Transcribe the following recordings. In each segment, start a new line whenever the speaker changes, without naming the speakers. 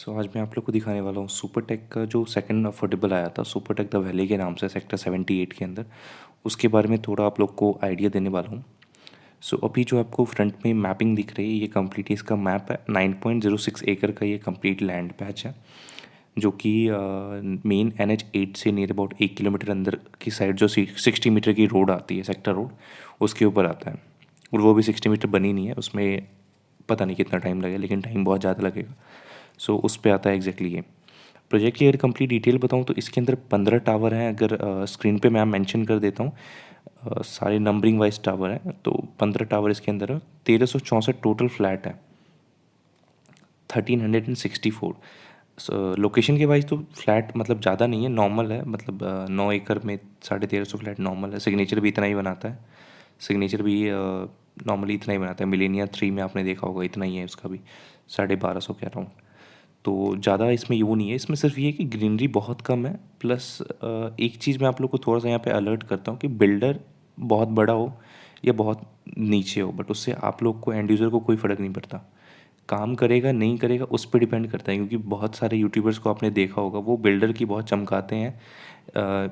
आज मैं आप लोग को दिखाने वाला हूँ सुपरटेक का जो सेकंड अफोर्डेबल आया था, सुपरटेक द वैली के नाम से सेक्टर 78 के अंदर। उसके बारे में थोड़ा आप लोग को आइडिया देने वाला हूँ। अभी जो आपको फ्रंट में मैपिंग दिख रही है, ये कंप्लीट इसका मैप है। 9.06 एकड़ का ये कंप्लीट लैंड पैच है, जो कि मेन NH8 से नियर अबाउट 1 किलोमीटर अंदर की साइड जो 60 मीटर की रोड आती है, सेक्टर रोड, उसके ऊपर आता है। और वो भी 60 मीटर बनी नहीं है, उसमें पता नहीं कितना टाइम लगेगा, लेकिन टाइम बहुत ज़्यादा लगेगा। उस पे आता है एग्जैक्टली ये प्रोजेक्ट की। अगर कंप्लीट डिटेल बताऊँ तो इसके अंदर 15 टावर हैं। अगर स्क्रीन पे मैं मेंशन कर देता हूँ, सारे नंबरिंग वाइज टावर हैं, तो 15 टावर इसके अंदर है। 1364 टोटल फ्लैट है, 1364। लोकेशन के वाइज तो फ्लैट मतलब ज़्यादा नहीं है, नॉर्मल है। मतलब 9 एकड़ में 1350 फ्लैट नॉर्मल है। सिग्नेचर भी इतना ही बनाता है, सिग्नेचर भी नॉर्मली इतना ही बनाता है। मिलेनिया 3 में आपने देखा होगा, इतना ही है उसका भी, 1250 के अराउंड। तो ज़्यादा इसमें वो नहीं है। इसमें सिर्फ ये है कि ग्रीनरी बहुत कम है। प्लस एक चीज़ मैं आप लोग को थोड़ा सा यहाँ पे अलर्ट करता हूँ कि बिल्डर बहुत बड़ा हो या बहुत नीचे हो, बट उससे आप लोग को, एंड यूज़र को, कोई फ़र्क नहीं पड़ता। काम करेगा नहीं करेगा उस पर डिपेंड करता है, क्योंकि बहुत सारे यूट्यूबर्स को आपने देखा होगा, वो बिल्डर की बहुत चमकाते हैं।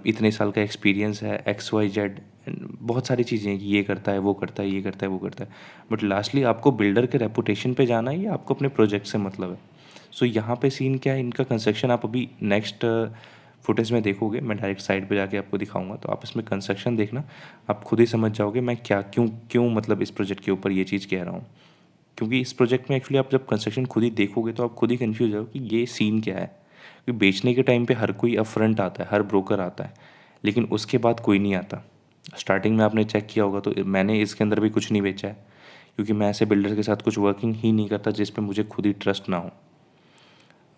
इतने साल का एक्सपीरियंस है, XYZ, बहुत सारी चीज़ें हैं कि ये करता है, वो करता है, ये करता है, वो करता है। बट लास्टली आपको बिल्डर के रेपुटेशन पे जाना है या आपको अपने प्रोजेक्ट से मतलब है। यहाँ पे सीन क्या है, इनका कंस्ट्रक्शन आप अभी नेक्स्ट फुटेज में देखोगे। मैं डायरेक्ट साइड पे जाके आपको दिखाऊंगा, तो आप इसमें कंस्ट्रक्शन देखना, आप खुद ही समझ जाओगे मैं क्या क्यों क्यों मतलब इस प्रोजेक्ट के ऊपर ये चीज़ कह रहा हूँ। क्योंकि इस प्रोजेक्ट में एक्चुअली आप जब कंस्ट्रक्शन खुद ही देखोगे तो आप खुद ही कन्फ्यूज हो कि ये सीन क्या है। क्योंकि बेचने के टाइम पे हर कोई अपफ्रंट आता है, हर ब्रोकर आता है, लेकिन उसके बाद कोई नहीं आता। स्टार्टिंग में आपने चेक किया होगा, तो मैंने इसके अंदर भी कुछ नहीं बेचा है, क्योंकि मैं ऐसे बिल्डर के साथ कुछ वर्किंग ही नहीं करता जिस पे मुझे खुद ही ट्रस्ट ना हो।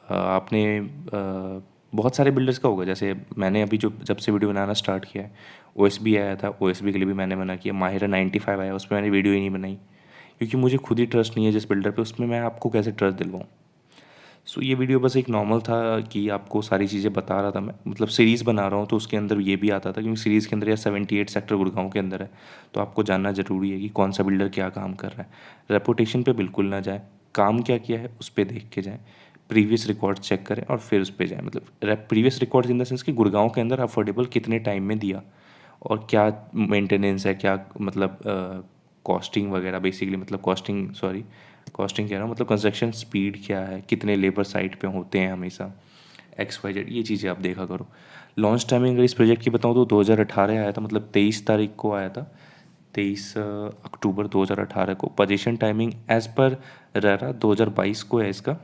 आपने बहुत सारे बिल्डर्स का होगा, जैसे मैंने अभी जो जब से वीडियो बनाना स्टार्ट किया है, OSB आया था, OSB के लिए भी मैंने मना किया। माहिरा 95 आया, उस पर मैंने वीडियो ही नहीं बनाई, क्योंकि मुझे खुद ही ट्रस्ट नहीं है जिस बिल्डर पे, उसमें मैं आपको कैसे ट्रस्ट दिलवाऊँ। ये वीडियो बस एक नॉर्मल था कि आपको सारी चीज़ें बता रहा था मैं, मतलब सीरीज़ बना रहा हूँ तो उसके अंदर ये भी आता था, क्योंकि सीरीज़ के अंदर या 78 सेक्टर गुड़गांव के अंदर है, तो आपको जानना ज़रूरी है कि कौन सा बिल्डर क्या काम कर रहा है। रेपुटेशन पे बिल्कुल ना जाए, काम क्या किया है उस पर देख के जाएँ, प्रीवियस रिकॉर्ड चेक करें और फिर उस पर जाएँ। मतलब previous records in the sense कि गुड़गांव के अंदर अफोर्डेबल कितने टाइम में दिया, और क्या मेंटेनेंस है, क्या मतलब कॉस्टिंग वगैरह, बेसिकली मतलब कॉस्टिंग कह रहा हूँ, मतलब कंस्ट्रक्शन स्पीड क्या है, कितने लेबर साइट पे होते हैं हमेशा, XYZ, ये चीज़ें आप देखा करो। लॉन्च टाइमिंग अगर इस प्रोजेक्ट की बताऊँ तो 2018 आया था, मतलब 23 तारीख को आया था, 23 अक्टूबर 2018 को। Position timing as per RERA 2022 को है इसका,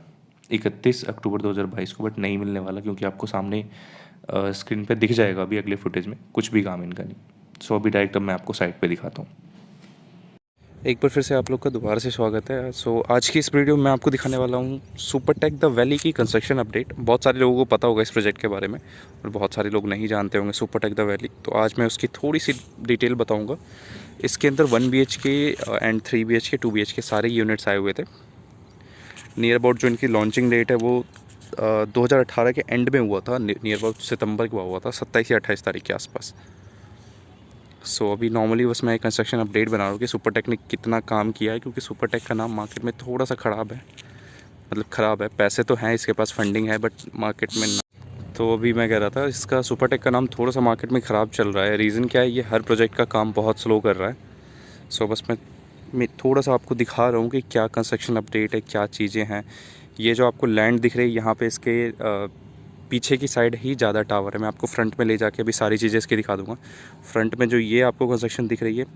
31 अक्टूबर 2022 को, बट नहीं मिलने वाला, क्योंकि आपको सामने स्क्रीन पे दिख जाएगा अभी अगले फुटेज में, कुछ भी काम इनका नहीं। अभी डायरेक्ट अब मैं आपको साइट पे दिखाता हूँ। एक बार फिर से आप लोग का दोबारा से स्वागत है। आज की इस वीडियो में मैं आपको दिखाने वाला हूँ सुपरटेक द वैली की कंस्ट्रक्शन अपडेट। बहुत सारे लोगों को पता होगा इस प्रोजेक्ट के बारे में, और बहुत सारे लोग नहीं जानते होंगे सुपरटेक द वैली, तो आज मैं उसकी थोड़ी सी डिटेल बताऊँगा। इसके अंदर 1 BHK एंड 3 BHK 2 BHK सारे यूनिट्स आए हुए थे। नियर अबाउट जो इनकी लॉन्चिंग डेट है वो 2018 के एंड में हुआ था, नियर अबाउट सितंबर को हुआ था, 27 या 28 तारीख के आसपास। अभी नॉर्मली बस मैं एक कंस्ट्रक्शन अपडेट बना रहा हूँ कि सुपरटेक ने कितना काम किया है, क्योंकि सुपरटेक का नाम मार्केट में थोड़ा सा ख़राब है। मतलब ख़राब है, पैसे तो हैं इसके पास, फंडिंग है, बट मार्केट में ना। तो अभी मैं कह रहा था, इसका सुपरटेक का नाम थोड़ा सा मार्केट में ख़राब चल रहा है। रीज़न क्या है, ये हर प्रोजेक्ट का काम बहुत स्लो कर रहा है। बस मैं थोड़ा सा आपको दिखा रहा हूँ कि क्या कंस्ट्रक्शन अपडेट है, क्या चीज़ें हैं। ये जो आपको लैंड दिख रही है यहाँ पे, इसके पीछे की साइड ही ज़्यादा टावर है। मैं आपको फ्रंट में ले जाके अभी सारी चीज़ें इसकी दिखा दूँगा। फ्रंट में जो ये आपको कंस्ट्रक्शन दिख रही है,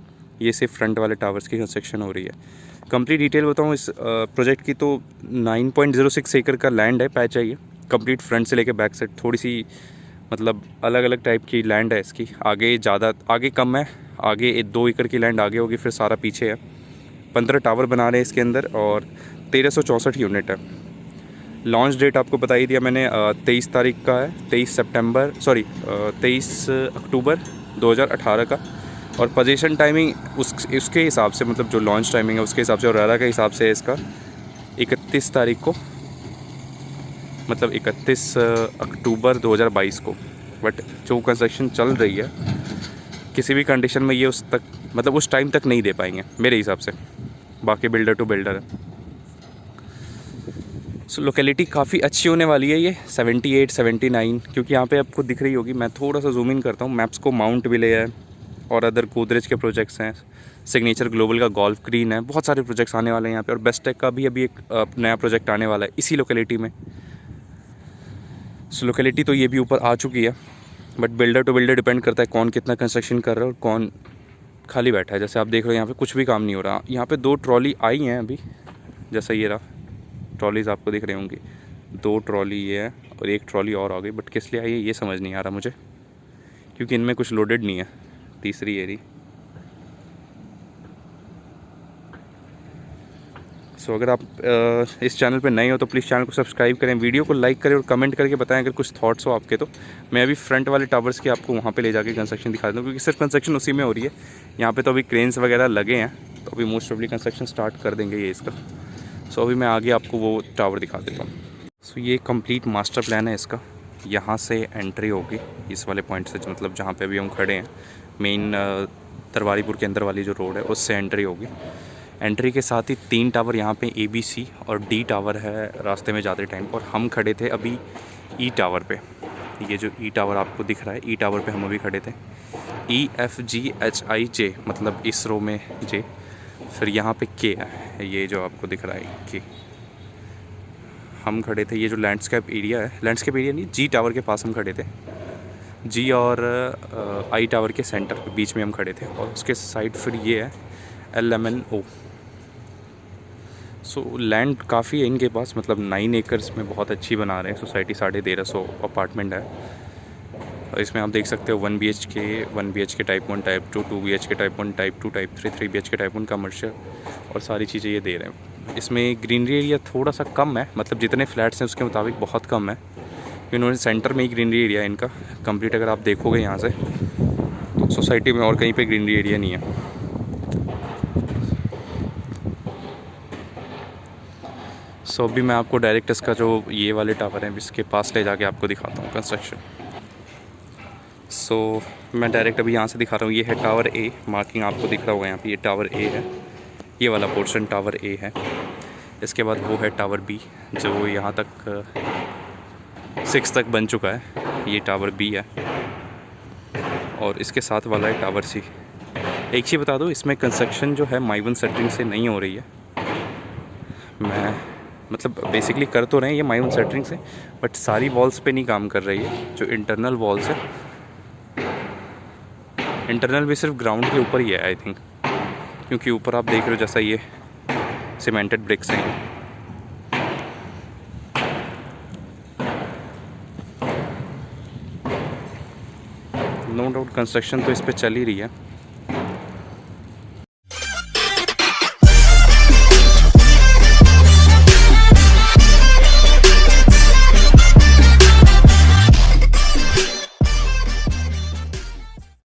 ये सिर्फ फ्रंट वाले टावर्स की कंस्ट्रक्शन हो रही है। कंप्लीट डिटेल बताऊँ इस प्रोजेक्ट की, तो 9.06 एकड़ का लैंड है, पैच है ये। कंप्लीट फ्रंट से लेके बैक साइड थोड़ी सी मतलब अलग अलग टाइप की लैंड है इसकी। आगे ज़्यादा, आगे कम है, आगे 2 एकड़ की लैंड आगे होगी, फिर सारा पीछे है। 15 टावर बना रहे हैं इसके अंदर, और 1364 यूनिट है। लॉन्च डेट आपको बता ही दिया मैंने, 23 तारीख का है, 23 अक्टूबर 2018 का। और पोजीशन टाइमिंग उसके हिसाब से, मतलब जो लॉन्च टाइमिंग है उसके हिसाब से और रेरा के हिसाब से है इसका 31 तारीख को, मतलब 31 अक्टूबर 2022 को। बट जो कंस्ट्रक्शन चल रही है, किसी भी कंडीशन में ये उस तक, मतलब उस टाइम तक नहीं दे पाएंगे मेरे हिसाब से। बाकी बिल्डर टू बिल्डर है।
सो लोकेलिटी काफ़ी अच्छी होने वाली है ये 78 79, क्योंकि यहाँ पे आपको दिख रही होगी। मैं थोड़ा सा जूम इन करता हूँ। मैप्स को माउंट विले है और अदर गोदरेज के प्रोजेक्ट्स हैं, सिग्नेचर ग्लोबल का गोल्फ ग्रीन है, बहुत सारे प्रोजेक्ट्स आने वाले हैं यहाँ पे। और बेस्ट टेक का भी अभी एक नया प्रोजेक्ट आने वाला है इसी लोकेलिटी में। सो लोकेलिटी तो ये भी ऊपर आ चुकी है, but builder to builder depend करता है कौन कितना कंस्ट्रक्शन कर रहा है और कौन खाली बैठा है। जैसे आप देख रहे हो यहाँ पे कुछ भी काम नहीं हो रहा। यहाँ पे 2 ट्रॉली आई हैं अभी, जैसा ये रहा, ट्रॉलीज़ आपको दिख रही होंगी। 2 ट्रॉली ये है और 1 ट्रॉली और आ गई, बट किस लिए आई है ये समझ नहीं आ रहा मुझे, क्योंकि इनमें कुछ लोडेड नहीं है। तीसरी एरी। सो अगर आप इस चैनल पे नए हो तो प्लीज़ चैनल को सब्सक्राइब करें, वीडियो को लाइक करें और कमेंट करके बताएं अगर कुछ थॉट्स हो आपके। तो मैं अभी फ्रंट वाले टावर्स के आपको वहाँ पे ले जाके कंस्ट्रक्शन दिखा दूँ, क्योंकि सिर्फ कंस्ट्रक्शन उसी में हो रही है। यहाँ पे तो अभी क्रेन्स वगैरह लगे हैं, तो अभी मोस्ट ऑफली कंस्ट्रक्शन स्टार्ट कर देंगे ये इसका। सो अभी मैं आगे आपको वो टावर दिखा देता हूँ। सो ये कंप्लीट मास्टर प्लान है इसका। यहाँ से एंट्री होगी इस वाले पॉइंट से, मतलब जहाँ पे अभी हम खड़े हैं, मेन तरवारीपुर के अंदर वाली जो रोड है उससे एंट्री होगी। एंट्री के साथ ही 3 टावर यहाँ पे ABC और D टावर है रास्ते में जाते टाइम, और हम खड़े थे अभी E टावर पे। ये जो E टावर आपको दिख रहा है, E टावर पे हम अभी खड़े थे। EFGHIJ मतलब इसरो में J, फिर यहाँ पे K है, ये जो आपको दिख रहा है K। हम खड़े थे, ये जो लैंडस्केप एरिया है, लैंडस्केप एरिया नहीं, G टावर के पास हम खड़े थे। G और I टावर के सेंटर के बीच में हम खड़े थे, और उसके साइड फिर ये है LMNO। सो लैंड काफ़ी है इनके पास, मतलब 9 एकर्स में बहुत अच्छी बना रहे हैं सोसाइटी। 150 अपार्टमेंट है, और इसमें आप देख सकते हो 1 BHK type 1 type 2, 2 BHK type 1 type 2 type 3, 3 BHK type 1 commercial, और सारी चीज़ें ये दे रहे हैं। इसमें ग्रीनरी एरिया थोड़ा सा कम है, मतलब जितने फ्लैट्स हैं उसके मुताबिक बहुत कम है। इन्होंने सेंटर में ही ग्रीनरी एरिया है इनका कंप्लीट। अगर आप देखोगे यहाँ से तो सोसाइटी में और कहीं पे ग्रीनरी एरिया नहीं है। सो अभी मैं आपको डायरेक्ट इसका जो ये वाले टावर हैं इसके पास ले जाके आपको दिखाता हूँ कंस्ट्रक्शन। सो मैं डायरेक्ट अभी यहाँ से दिखा रहा हूँ। ये है टावर A, मार्किंग आपको दिख रहा होगा यहाँ पे, ये टावर A है, ये वाला पोर्शन टावर A है। इसके बाद वो है टावर B जो यहाँ तक 6 तक बन चुका है, ये टावर B है। और इसके साथ वाला है टावर C। एक चीज़ बता दो, इसमें कंस्ट्रक्शन जो है माइवन सेटरिंग से नहीं हो रही है। मैं मतलब बेसिकली कर तो रहे हैं ये माइवन सेटरिंग से, बट सारी वॉल्स पे नहीं काम कर रही है। जो इंटरनल वॉल्स है, इंटरनल भी सिर्फ ग्राउंड के ऊपर ही है आई थिंक, क्योंकि ऊपर आप देख रहे हो जैसा ये सीमेंटेड ब्रिक्स हैं। नो डाउट कंस्ट्रक्शन तो इस पर चल ही रही है।